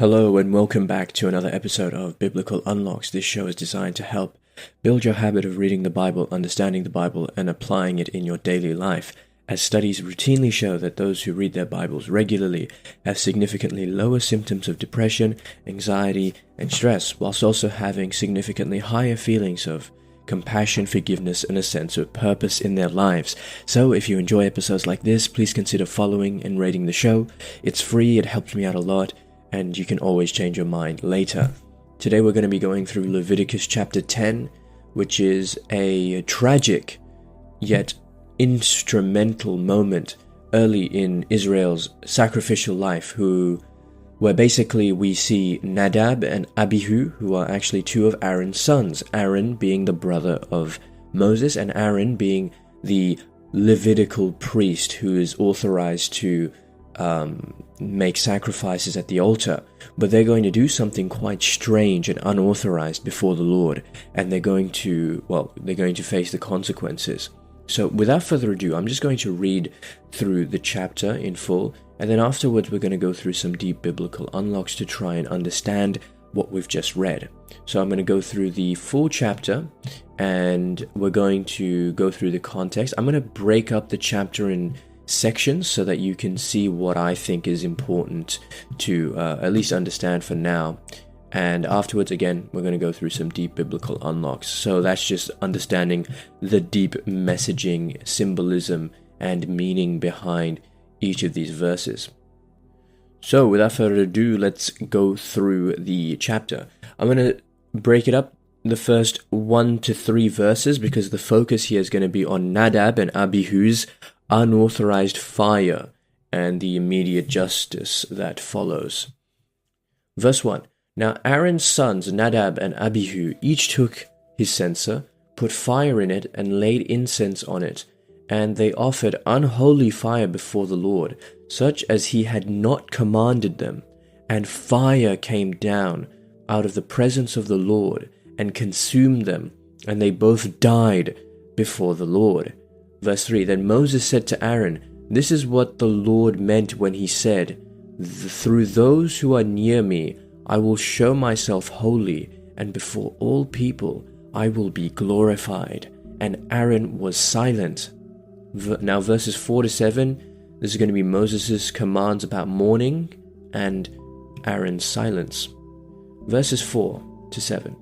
Hello and welcome back to another episode of Biblical Unlocks. This show is designed to help build your habit of reading the Bible, understanding the Bible, and applying it in your daily life, as studies routinely show that those who read their Bibles regularly have significantly lower symptoms of depression, anxiety, and stress, whilst also having significantly higher feelings of compassion, forgiveness, and a sense of purpose in their lives. So if you enjoy episodes like this, please consider following and rating the show. It's free, it helps me out a lot, and you can always change your mind later. Today we're going to be going through Leviticus chapter 10, which is a tragic yet instrumental moment early in Israel's sacrificial life, where basically we see Nadab and Abihu, who are actually two of Aaron's sons, Aaron being the brother of Moses and Aaron being the Levitical priest who is authorized to make sacrifices at the altar. But they're going to do something quite strange and unauthorized before the Lord, and they're going to face the consequences. So without further ado, I'm just going to read through the chapter in full, and then afterwards we're going to go through some deep biblical unlocks to try and understand what we've just read. So I'm going to go through the full chapter, and we're going to go through the context. I'm going to break up the chapter in sections so that you can see what I think is important to at least understand for now. And afterwards, again, we're going to go through some deep biblical unlocks. So that's just understanding the deep messaging, symbolism, and meaning behind each of these verses. So without further ado, let's go through the chapter. I'm going to break it up the first 1 to 3 verses because the focus here is going to be on Nadab and Abihu's unauthorized fire and the immediate justice that follows. Verse 1. Now Aaron's sons Nadab and Abihu each took his censer, put fire in it, and laid incense on it, and they offered unholy fire before the Lord, such as he had not commanded them. And fire came down out of the presence of the Lord and consumed them, and they both died before the Lord. Verse 3, Then Moses said to Aaron, This is what the Lord meant when he said, Through those who are near me I will show myself holy, and before all people I will be glorified. And Aaron was silent. Now verses 4 to 7, this is going to be Moses' commands about mourning and Aaron's silence. Verses 4 to 7,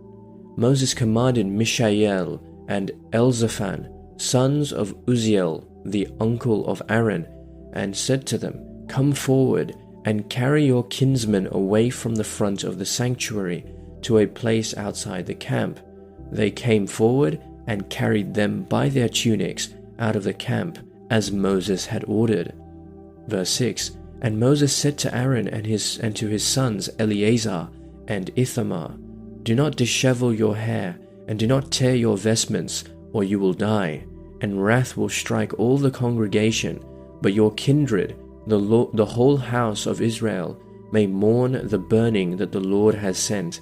Moses commanded Mishael and Elzaphan, sons of Uzziel, the uncle of Aaron, and said to them, Come forward and carry your kinsmen away from the front of the sanctuary to a place outside the camp. They came forward and carried them by their tunics out of the camp, as Moses had ordered. Verse 6, And Moses said to Aaron and to his sons Eleazar and Ithamar, Do not dishevel your hair, and do not tear your vestments, or you will die, and wrath will strike all the congregation, but your kindred, the whole house of Israel, may mourn the burning that the Lord has sent.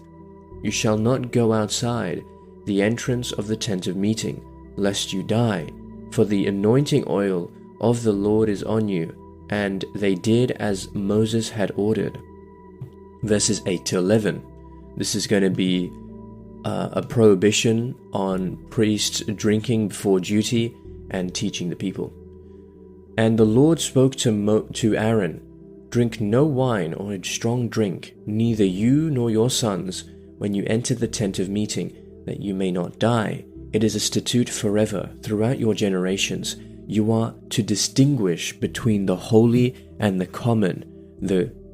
You shall not go outside the entrance of the tent of meeting, lest you die, for the anointing oil of the Lord is on you. And they did as Moses had ordered. Verses 8 to 11. This is going to be a prohibition on priests drinking before duty and teaching the people. And the Lord spoke to Aaron, Drink no wine or strong drink, neither you nor your sons, when you enter the tent of meeting, that you may not die. It is a statute forever throughout your generations. You are to distinguish between the holy and the common,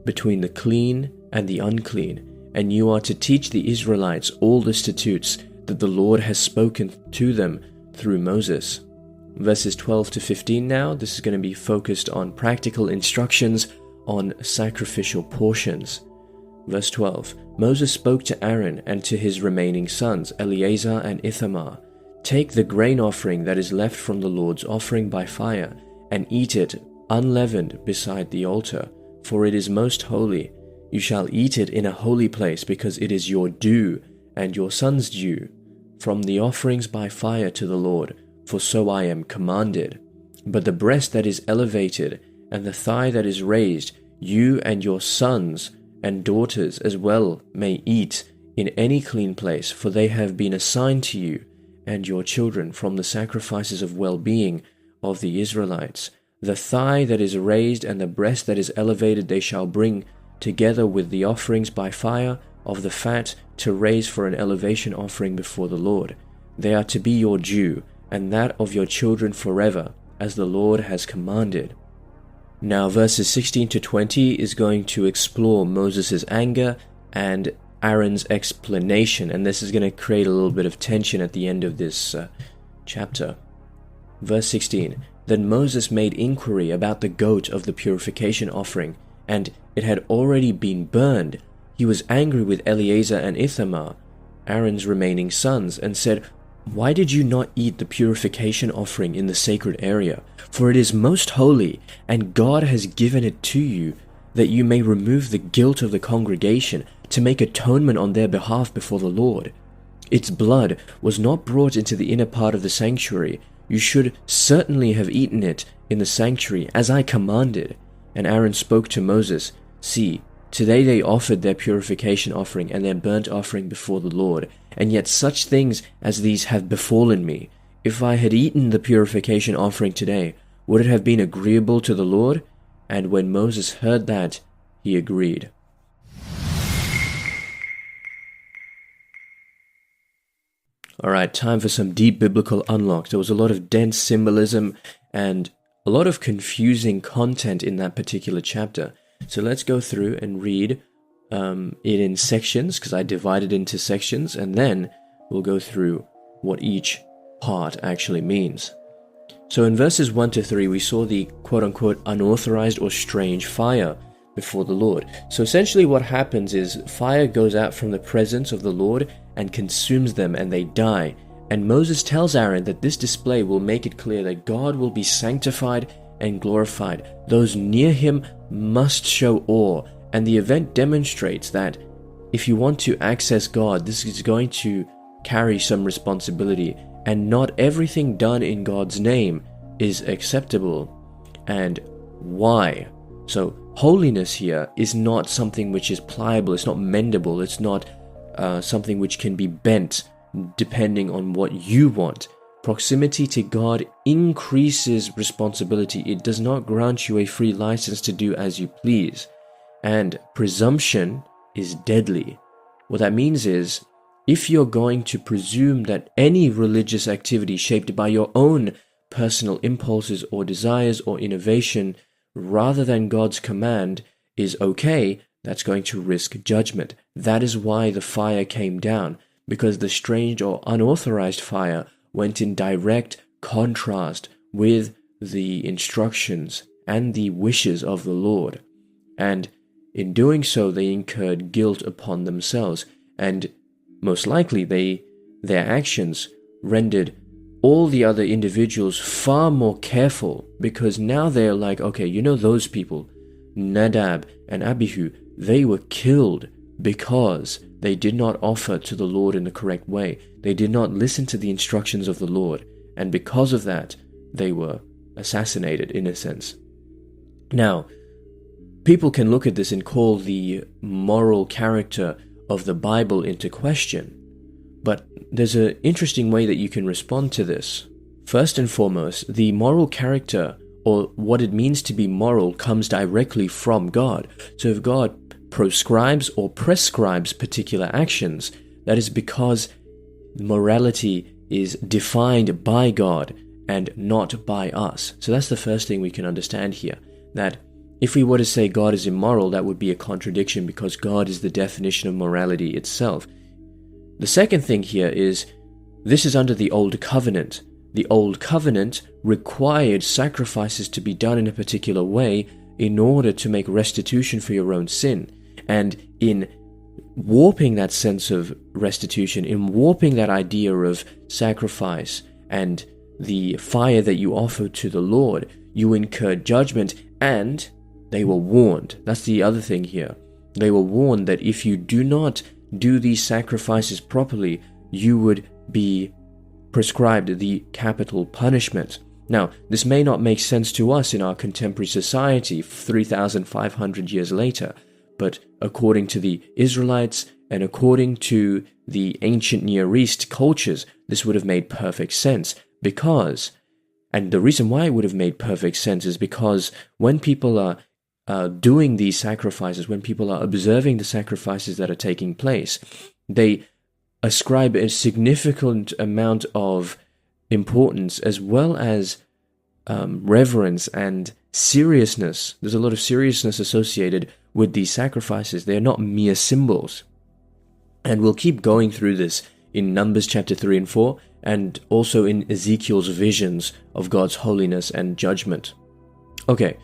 between the clean and the unclean, and you are to teach the Israelites all the statutes that the Lord has spoken to them through Moses. Verses 12 to 15 now, this is going to be focused on practical instructions on sacrificial portions. Verse 12, Moses spoke to Aaron and to his remaining sons, Eleazar and Ithamar, Take the grain offering that is left from the Lord's offering by fire, and eat it unleavened beside the altar, for it is most holy. You shall eat it in a holy place, because it is your due and your son's due, from the offerings by fire to the Lord, for so I am commanded. But the breast that is elevated, and the thigh that is raised, you and your sons and daughters as well may eat in any clean place, for they have been assigned to you and your children from the sacrifices of well-being of the Israelites. The thigh that is raised and the breast that is elevated they shall bring together with the offerings by fire of the fat to raise for an elevation offering before the Lord. They are to be your due, and that of your children forever, as the Lord has commanded. Now verses 16 to 20 is going to explore Moses' anger and Aaron's explanation, and this is going to create a little bit of tension at the end of this chapter. Verse 16, Then Moses made inquiry about the goat of the purification offering, and it had already been burned. He was angry with Eleazar and Ithamar, Aaron's remaining sons, and said, Why did you not eat the purification offering in the sacred area? For it is most holy, and God has given it to you, that you may remove the guilt of the congregation, to make atonement on their behalf before the Lord. Its blood was not brought into the inner part of the sanctuary. You should certainly have eaten it in the sanctuary, as I commanded. And Aaron spoke to Moses, See, today they offered their purification offering and their burnt offering before the Lord, and yet such things as these have befallen me. If I had eaten the purification offering today, would it have been agreeable to the Lord? And when Moses heard that, he agreed. Alright, time for some deep biblical unlocks. There was a lot of dense symbolism and a lot of confusing content in that particular chapter. So let's go through and read it in sections, because I divided into sections, and then we'll go through what each part actually means. So in verses 1 to 3, we saw the quote-unquote unauthorized or strange fire before the Lord. So essentially what happens is fire goes out from the presence of the Lord and consumes them, and they die. And Moses tells Aaron that this display will make it clear that God will be sanctified and glorified. Those near him must show awe, and the event demonstrates that if you want to access God, this is going to carry some responsibility, and not everything done in God's name is acceptable. And why? So holiness here is not something which is pliable, it's not mendable, it's not something which can be bent depending on what you want. Proximity to God increases responsibility. It does not grant you a free license to do as you please. And presumption is deadly. What that means is, if you're going to presume that any religious activity shaped by your own personal impulses or desires or innovation rather than God's command is okay, that's going to risk judgment. That is why the fire came down, because the strange or unauthorized fire went in direct contrast with the instructions and the wishes of the Lord. And in doing so, they incurred guilt upon themselves, and most likely their actions rendered all the other individuals far more careful, because now they're like, okay, you know those people, Nadab and Abihu, they were killed because they did not offer to the Lord in the correct way. They did not listen to the instructions of the Lord, and because of that, they were assassinated in a sense. Now, people can look at this and call the moral character of the Bible into question, but there's an interesting way that you can respond to this. First and foremost, the moral character, or what it means to be moral, comes directly from God. So if God proscribes or prescribes particular actions, that is because morality is defined by God and not by us. So that's the first thing we can understand here, that if we were to say God is immoral, that would be a contradiction, because God is the definition of morality itself. The second thing here is, this is under the Old Covenant. The Old Covenant required sacrifices to be done in a particular way in order to make restitution for your own sin. And in warping that sense of restitution, in warping that idea of sacrifice and the fire that you offer to the Lord, you incurred judgment, and they were warned. That's the other thing here. They were warned that if you do not do these sacrifices properly, you would be prescribed the capital punishment. Now, this may not make sense to us in our contemporary society 3,500 years later, but according to the Israelites and according to the ancient Near East cultures, this would have made perfect sense because, and the reason why it would have made perfect sense is because when people are doing these sacrifices, when people are observing the sacrifices that are taking place, they ascribe a significant amount of importance as well as reverence and seriousness. There's a lot of seriousness associated with these sacrifices. They're not mere symbols. And we'll keep going through this in Numbers chapter 3 and 4, and also in Ezekiel's visions of God's holiness and judgment. Okay,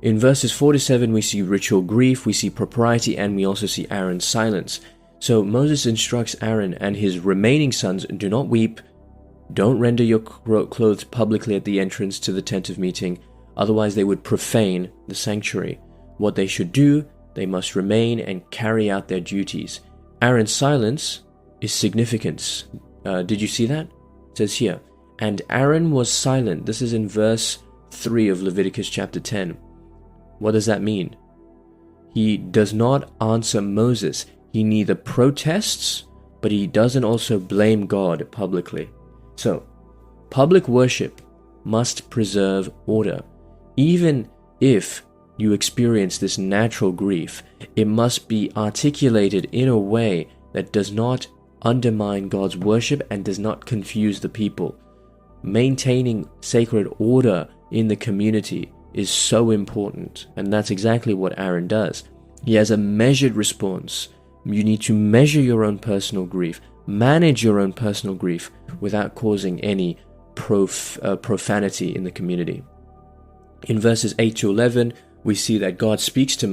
in verses 4 to 7, we see ritual grief, we see propriety, and we also see Aaron's silence. So Moses instructs Aaron and his remaining sons, do not weep, don't render your clothes publicly at the entrance to the tent of meeting, otherwise they would profane the sanctuary. What they should do, they must remain and carry out their duties. Aaron's silence is significant. Did you see that? It says here, and Aaron was silent. This is in verse 3 of Leviticus chapter 10. What does that mean? He does not answer Moses. He neither protests, but he doesn't also blame God publicly. So, public worship must preserve order. Even if you experience this natural grief, it must be articulated in a way that does not undermine God's worship and does not confuse the people. Maintaining sacred order in the community is so important, and that's exactly what Aaron does. He has a measured response. You need to measure your own personal grief, manage your own personal grief without causing any profanity in the community. In verses 8 to 11, we see that God speaks to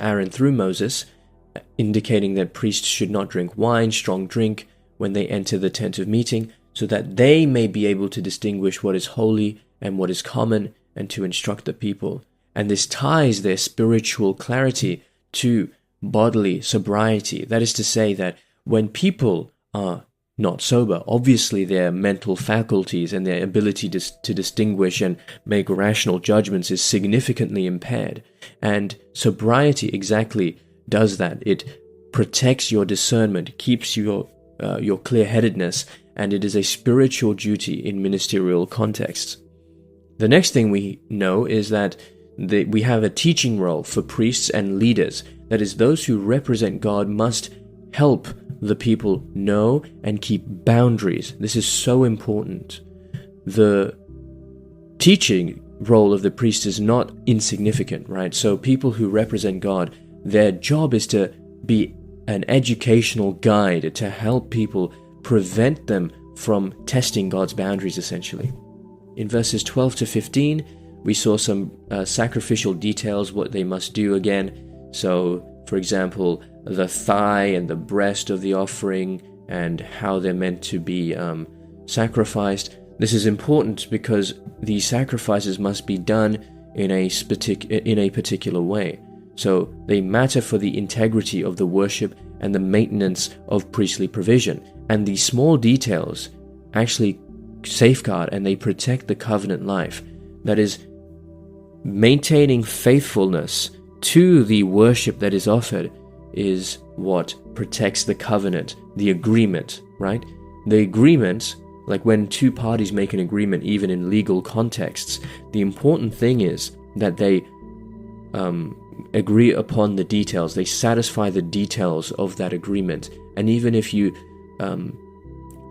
Aaron through Moses, indicating that priests should not drink wine, strong drink, when they enter the tent of meeting, so that they may be able to distinguish what is holy and what is common, and to instruct the people. And this ties their spiritual clarity to bodily sobriety. That is to say that when people are not sober, obviously their mental faculties and their ability to distinguish and make rational judgments is significantly impaired. And sobriety exactly does that. It protects your discernment, keeps your clear-headedness, and it is a spiritual duty in ministerial contexts. The next thing we know is that we have a teaching role for priests and leaders. That is, those who represent God must help the people know and keep boundaries. This is so important. The teaching role of the priest is not insignificant, right? So people who represent God, their job is to be an educational guide to help people, prevent them from testing God's boundaries, essentially. In verses 12 to 15, we saw some sacrificial details, what they must do again. So, for example, the thigh and the breast of the offering and how they're meant to be sacrificed. This is important because these sacrifices must be done in a particular way. So they matter for the integrity of the worship and the maintenance of priestly provision. And these small details actually safeguard and they protect the covenant life. That is, maintaining faithfulness to the worship that is offered is what protects the covenant, the agreement, right? The agreement, like when two parties make an agreement, even in legal contexts, the important thing is that they agree upon the details. They satisfy the details of that agreement. And even if you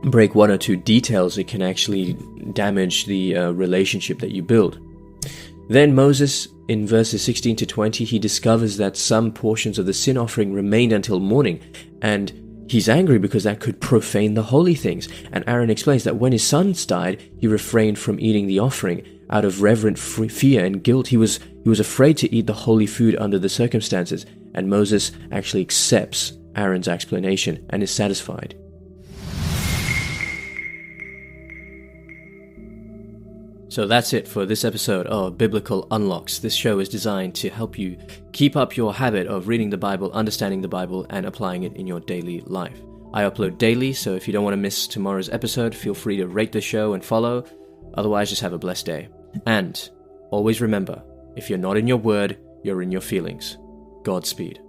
break one or two details, it can actually damage the relationship that you build. Then Moses, in verses 16 to 20, he discovers that some portions of the sin offering remained until morning, and he's angry because that could profane the holy things. And Aaron explains that when his sons died, he refrained from eating the offering out of reverent fear and guilt. He was afraid to eat the holy food under the circumstances, and Moses actually accepts Aaron's explanation and is satisfied. So that's it for this episode of Biblical Unlocks. This show is designed to help you keep up your habit of reading the Bible, understanding the Bible, and applying it in your daily life. I upload daily, so if you don't want to miss tomorrow's episode, feel free to rate the show and follow. Otherwise, just have a blessed day. And always remember, if you're not in your word, you're in your feelings. Godspeed.